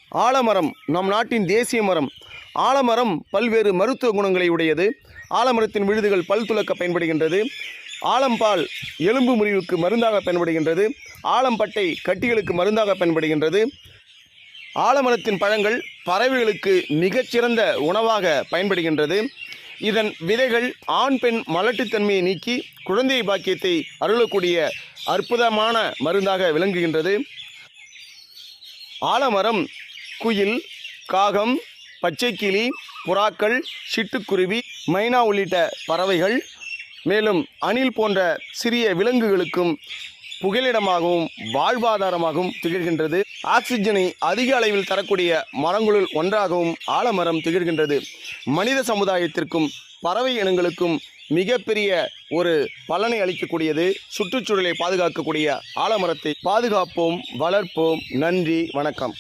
ஆலமரம் நம் நாட்டின் தேசிய மரம். ஆலமரம் பல்வேறு மருத்துவ குணங்களை உடையது. ஆலமரத்தின் விழுதுகள் பல் துலக்க பயன்படுகின்றது. ஆலம்பால் எலும்பு முறிவுக்கு மருந்தாக பயன்படுகின்றது. ஆலம்பட்டை கட்டிகளுக்கு மருந்தாக பயன்படுகின்றது. ஆலமரத்தின் பழங்கள் பறவைகளுக்கு மிகச்சிறந்த உணவாக பயன்படுகின்றது. இதன் விதைகள் ஆண் பெண் மலட்டுத்தன்மையை நீக்கி குழந்தை பாக்கியத்தை அருளக்கூடிய அற்புதமான மருந்தாக விளங்குகின்றது. ஆலமரம் குயில், காகம், பச்சைக்கிளி, புறாக்கள், சிட்டுக்குருவி, மைனா உள்ளிட்ட பறவைகள், மேலும் அணில் போன்ற சிறிய விலங்குகளுக்கும் புகலிடமாகவும் வாழ்வாதாரமாகவும் திகழ்கின்றது. ஆக்சிஜனை அதிக அளவில் தரக்கூடிய மரங்களுள் ஒன்றாகவும் ஆலமரம் திகழ்கின்றது. மனித சமுதாயத்திற்கும் பறவை இனங்களுக்கும் மிகப்பெரிய ஒரு பலனை அளிக்கக்கூடியது. சுற்றுச்சூழலை பாதுகாக்கக்கூடிய ஆலமரத்தை பாதுகாப்போம், வளர்ப்போம். நன்றி, வணக்கம்.